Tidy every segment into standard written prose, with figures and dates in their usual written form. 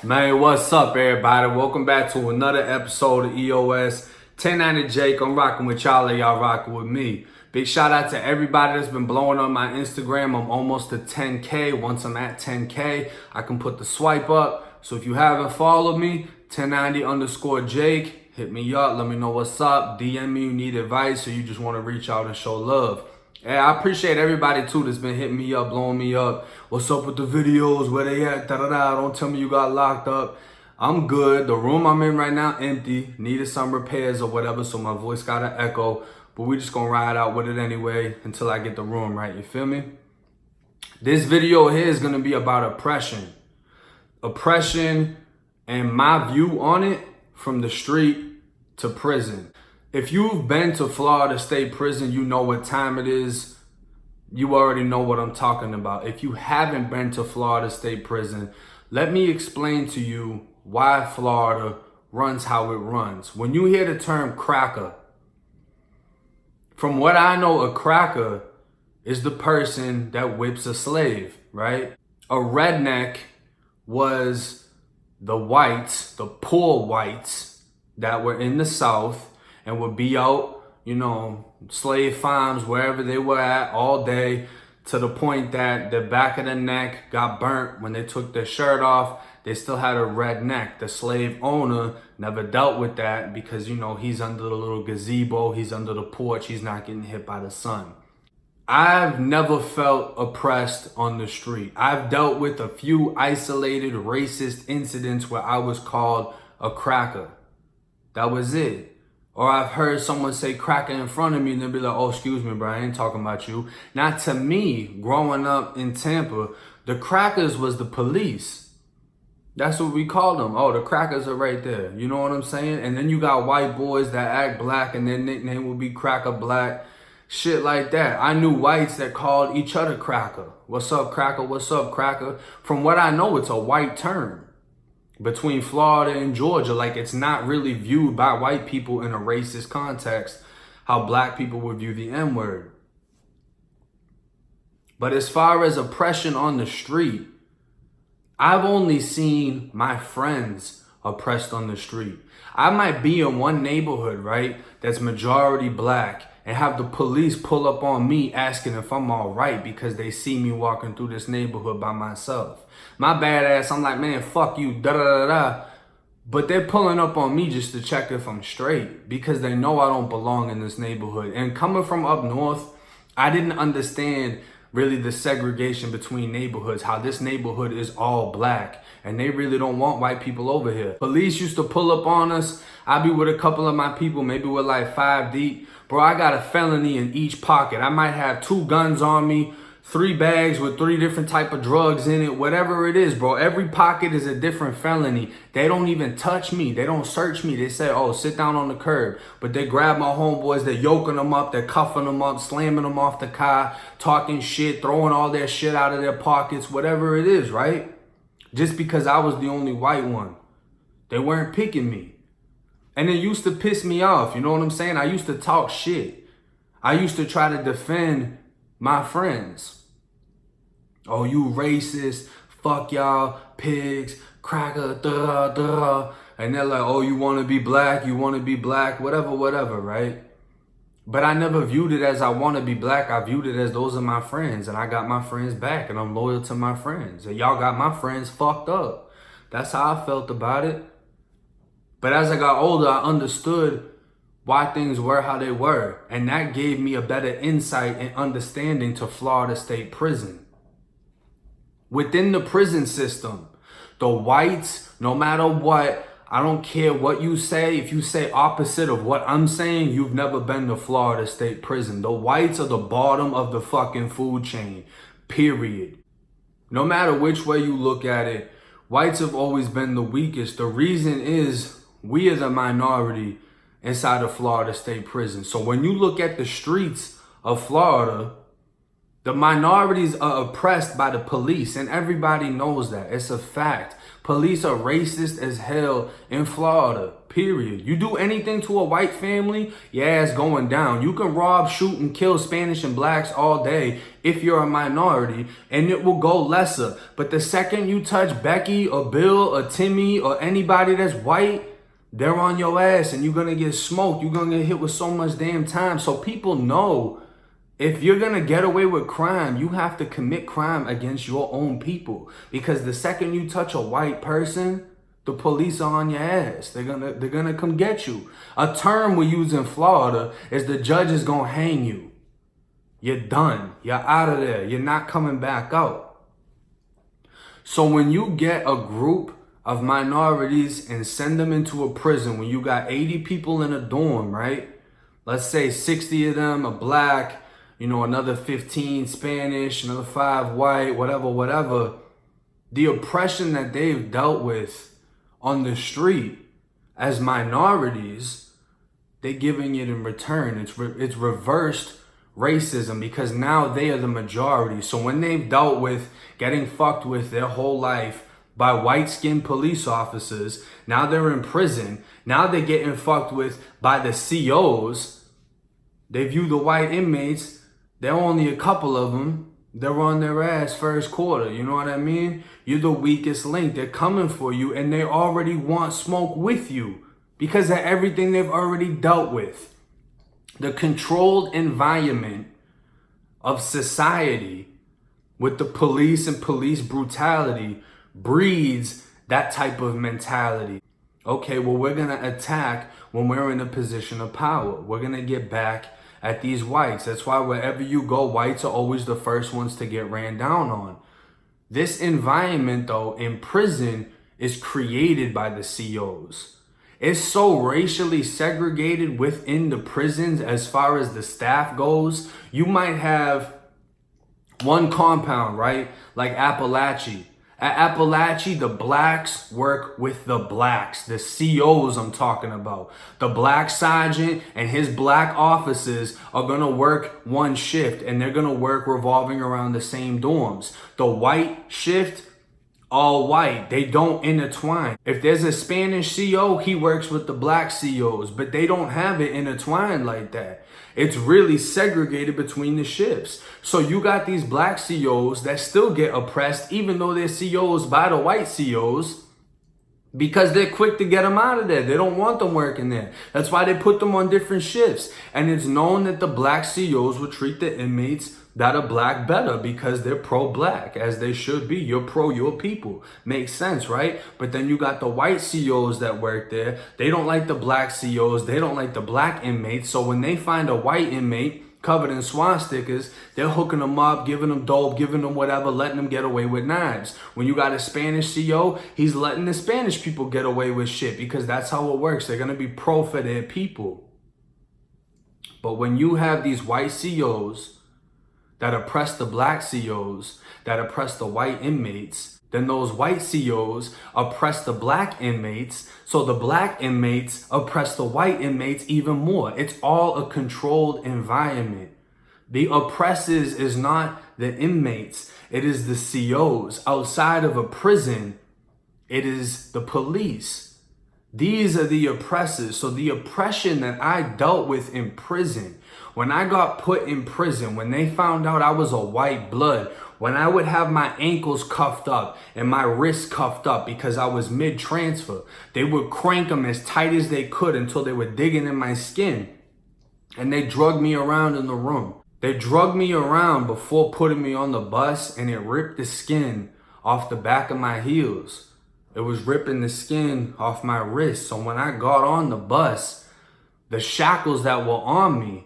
Man, what's up, everybody? Welcome back to another episode of EOS 1090 Jake. I'm rocking with y'all, and y'all rocking with me. Big shout out to everybody that's been blowing on my Instagram. I'm almost to 10K. Once I'm at 10K, I can put the swipe up. So if you haven't followed me, 1090_Jake, hit me up. Let me know what's up. DM me you need advice or you just want to reach out and show love. And I appreciate everybody too that's been hitting me up, blowing me up. What's up with the videos? Where they at? Da-da-da. Don't tell me you got locked up. I'm good. The room I'm in right now, empty. Needed some repairs or whatever, so my voice got an echo. But we just gonna ride out with it anyway until I get the room right. You feel me? This video here is gonna be about oppression. Oppression and my view on it from the street to prison. If you've been to Florida State Prison, you know what time it is. You already know what I'm talking about. If you haven't been to Florida State Prison, let me explain to you why Florida runs how it runs. When you hear the term cracker, from what I know, a cracker is the person that whips a slave, right? A redneck was the whites, the poor whites that were in the South and would be out, slave farms, wherever they were at all day, to the point that the back of the neck got burnt when they took their shirt off. They still had a red neck. The slave owner never dealt with that because, he's under the little gazebo, he's under the porch, he's not getting hit by the sun. I've never felt oppressed on the street. I've dealt with a few isolated racist incidents where I was called a cracker. That was it. Or I've heard someone say cracker in front of me and they'll be like, oh, excuse me, bro, I ain't talking about you. Now, to me, growing up in Tampa, the crackers was the police. That's what we called them. Oh, the crackers are right there. You know what I'm saying? And then you got white boys that act black and their nickname would be Cracker Black. Shit like that. I knew whites that called each other cracker. What's up, cracker? What's up, cracker? From what I know, it's a white term. Between Florida and Georgia, like it's not really viewed by white people in a racist context how black people would view the N-word. But as far as oppression on the street, I've only seen my friends oppressed on the street. I might be in one neighborhood, right, that's majority black and have the police pull up on me asking if I'm all right because they see me walking through this neighborhood by myself. My bad ass, I'm like, man, fuck you, da-da-da-da. But they're pulling up on me just to check if I'm straight because they know I don't belong in this neighborhood. And coming from up north, I didn't understand really the segregation between neighborhoods, how this neighborhood is all black and they really don't want white people over here. Police used to pull up on us. I'd be with a couple of my people, maybe we're like 5 deep. Bro, I got a felony in each pocket. I might have 2 guns on me, 3 bags with 3 different type of drugs in it, whatever it is, bro. Every pocket is a different felony. They don't even touch me. They don't search me. They say, oh, sit down on the curb. But they grab my homeboys. They're yoking them up. They're cuffing them up, slamming them off the car, talking shit, throwing all their shit out of their pockets, whatever it is, right? Just because I was the only white one. They weren't picking me. And it used to piss me off. You know what I'm saying? I used to talk shit. I used to try to defend my friends. Oh, you racist, fuck y'all, pigs, cracker, duh. And they're like, oh, you want to be black, whatever, right? But I never viewed it as I want to be black. I viewed it as those are my friends and I got my friends back and I'm loyal to my friends. And y'all got my friends fucked up. That's how I felt about it. But as I got older, I understood why things were how they were. And that gave me a better insight and understanding to Florida State Prison. Within the prison system, the whites, no matter what, I don't care what you say. If you say opposite of what I'm saying, you've never been to Florida State Prison. The whites are the bottom of the fucking food chain, period. No matter which way you look at it, whites have always been the weakest. The reason is we are the minority inside of Florida State Prison. So when you look at the streets of Florida, the minorities are oppressed by the police, and everybody knows that. It's a fact. Police are racist as hell in Florida, Period. You do anything to a white family, your ass going down. You can rob, shoot, and kill Spanish and blacks all day if you're a minority, and it will go lesser. But the second you touch Becky or Bill or Timmy or anybody that's white, they're on your ass and you're going to get smoked. You're going to get hit with so much damn time. So people know if you're going to get away with crime, you have to commit crime against your own people. Because the second you touch a white person, the police are on your ass. They're gonna come get you. A term we use in Florida is the judge is gonna hang you. You're done. You're out of there. You're not coming back out. So when you get a group of minorities and send them into a prison, when you got 80 people in a dorm, right? Let's say 60 of them are black, another 15 Spanish, another 5 white, whatever. The oppression that they've dealt with on the street as minorities, they're giving it in return. It's reversed racism because now they are the majority. So when they've dealt with getting fucked with their whole life by white-skinned police officers, now they're in prison. Now they're getting fucked with by the COs. They view the white inmates, there are only a couple of them. They're on their ass first quarter, you know what I mean? You're the weakest link. They're coming for you and they already want smoke with you because of everything they've already dealt with. The controlled environment of society with the police and police brutality breeds that type of mentality. Okay, well, we're going to attack when we're in a position of power. We're going to get back at these whites. That's why wherever you go, whites are always the first ones to get ran down on. This environment, though, in prison is created by the COs. It's so racially segregated within the prisons as far as the staff goes. You might have one compound, right? Like Appalachia. At Appalachia, the blacks work with the blacks, the COs I'm talking about. The black sergeant and his black officers are going to work one shift and they're going to work revolving around the same dorms. The white shift, all white. They don't intertwine. If there's a Spanish CO, he works with the black COs, but they don't have it intertwined like that. It's really segregated between the shifts. So you got these black COs that still get oppressed, even though they're COs by the white COs, because they're quick to get them out of there. They don't want them working there. That's why they put them on different shifts. And it's known that the black COs will treat the inmates that are black better because they're pro-black, as they should be. You're pro your people. Makes sense, right? But then you got the white COs that work there. They don't like the black COs. They don't like the black inmates. So when they find a white inmate covered in swastikas, they're hooking them up, giving them dope, giving them whatever, letting them get away with knives. When you got a Spanish CO, he's letting the Spanish people get away with shit because that's how it works. They're going to be pro for their people. But when you have these white COs that oppress the black COs, that oppress the white inmates, then those white COs oppress the black inmates, so the black inmates oppress the white inmates even more. It's all a controlled environment. The oppressors is not the inmates, it is the COs. Outside of a prison, it is the police. These are the oppressors. So the oppression that I dealt with in prison, when I got put in prison, when they found out I was a white blood, when I would have my ankles cuffed up and my wrists cuffed up because I was mid-transfer, they would crank them as tight as they could until they were digging in my skin. And they drugged me around in the room. They drugged me around before putting me on the bus, and it ripped the skin off the back of my heels. It was ripping the skin off my wrist. So when I got on the bus, the shackles that were on me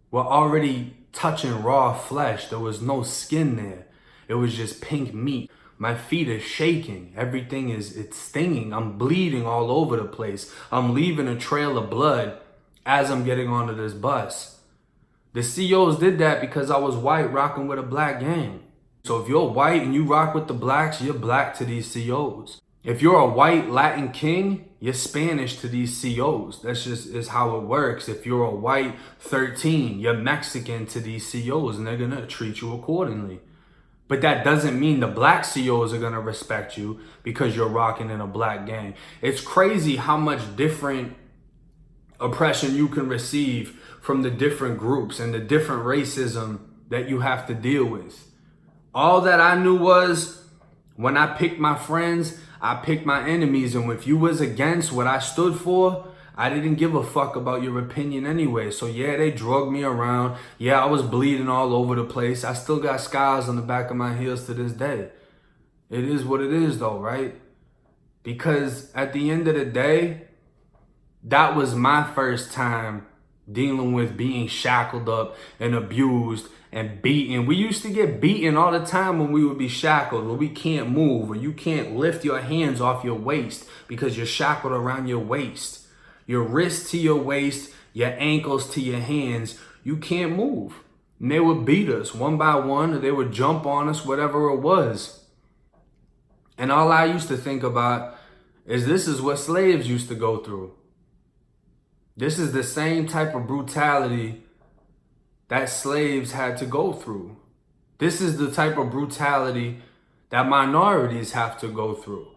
were already touching raw flesh. There was no skin there. It was just pink meat. My feet are shaking. Everything it's stinging. I'm bleeding all over the place. I'm leaving a trail of blood as I'm getting onto this bus. The COs did that because I was white rocking with a black gang. So if you're white and you rock with the blacks, you're black to these COs. If you're a white Latin king, you're Spanish to these COs. That's just is how it works. If you're a white 13, you're Mexican to these COs, and they're going to treat you accordingly. But that doesn't mean the black COs are gonna respect you because you're rocking in a black gang. It's crazy how much different oppression you can receive from the different groups and the different racism that you have to deal with. All that I knew was when I picked my friends, I picked my enemies. And if you was against what I stood for, I didn't give a fuck about your opinion anyway. So yeah, they drugged me around. Yeah, I was bleeding all over the place. I still got scars on the back of my heels to this day. It is what it is though, right? Because at the end of the day, that was my first time dealing with being shackled up and abused and beaten. We used to get beaten all the time when we would be shackled, when we can't move, or you can't lift your hands off your waist because you're shackled around your waist. Your wrists to your waist, your ankles to your hands. You can't move. And they would beat us one by one, or they would jump on us, whatever it was. And all I used to think about is this is what slaves used to go through. This is the same type of brutality that slaves had to go through. This is the type of brutality that minorities have to go through.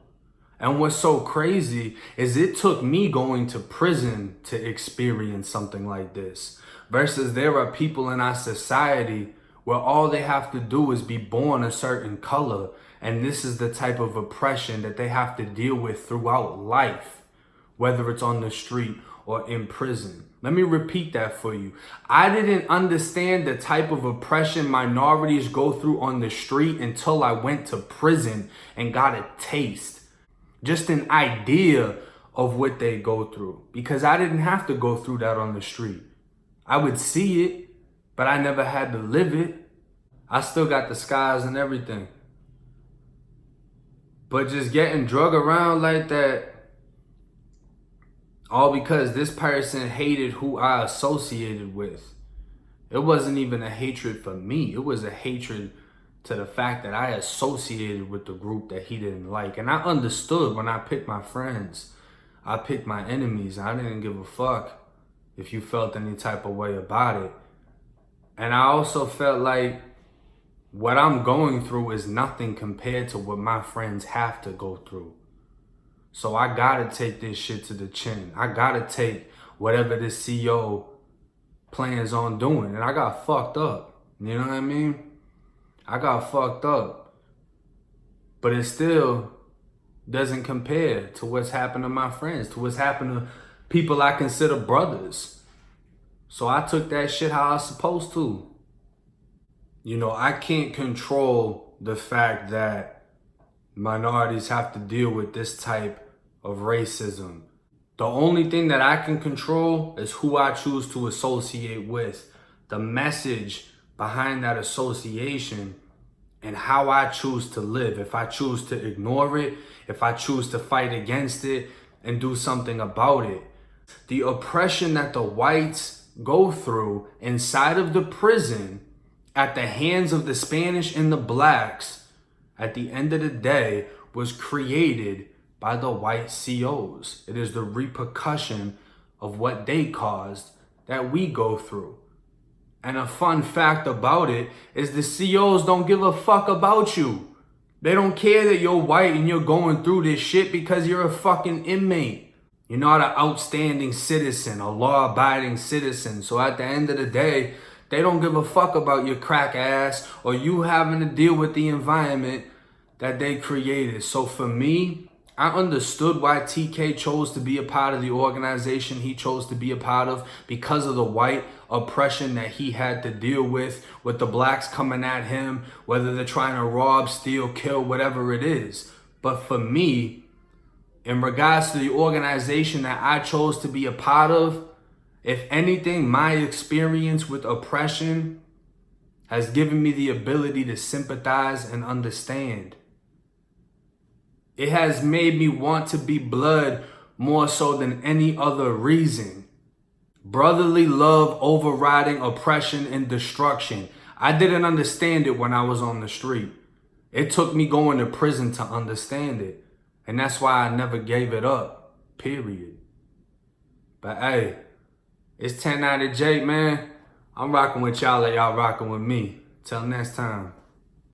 And what's so crazy is it took me going to prison to experience something like this. Versus there are people in our society where all they have to do is be born a certain color. And this is the type of oppression that they have to deal with throughout life, whether it's on the street or in prison. Let me repeat that for you. I didn't understand the type of oppression minorities go through on the street until I went to prison and got a taste. Just an idea of what they go through. Because I didn't have to go through that on the street. I would see it, but I never had to live it. I still got the scars and everything. But just getting drugged around like that, all because this person hated who I associated with. It wasn't even a hatred for me. It was a hatred to the fact that I associated with the group that he didn't like. And I understood when I picked my friends. I picked my enemies. I didn't give a fuck if you felt any type of way about it. And I also felt like what I'm going through is nothing compared to what my friends have to go through. So I gotta take this shit to the chin. I gotta take whatever this CEO plans on doing. And I got fucked up. You know what I mean? I got fucked up. But it still doesn't compare to what's happened to my friends, to what's happened to people I consider brothers. So I took that shit how I was supposed to. You know, I can't control the fact that minorities have to deal with this type of racism. The only thing that I can control is who I choose to associate with, the message behind that association, and how I choose to live. If I choose to ignore it, if I choose to fight against it and do something about it. The oppression that the whites go through inside of the prison at the hands of the Spanish and the blacks, at the end of the day, was created by the white COs. It is the repercussion of what they caused that we go through. And a fun fact about it is the COs don't give a fuck about you. They don't care that you're white and you're going through this shit because you're a fucking inmate. You're not an outstanding citizen, a law-abiding citizen. So at the end of the day, they don't give a fuck about your crack ass or you having to deal with the environment that they created. So for me, I understood why TK chose to be a part of the organization he chose to be a part of because of the white oppression that he had to deal with the blacks coming at him, whether they're trying to rob, steal, kill, whatever it is. But for me, in regards to the organization that I chose to be a part of, if anything, my experience with oppression has given me the ability to sympathize and understand. It has made me want to be blood more so than any other reason. Brotherly love overriding oppression and destruction. I didn't understand it when I was on the street. It took me going to prison to understand it. And that's why I never gave it up, period. But hey, it's 10 out of Jake, man. I'm rocking with y'all like y'all rocking with me. Till next time.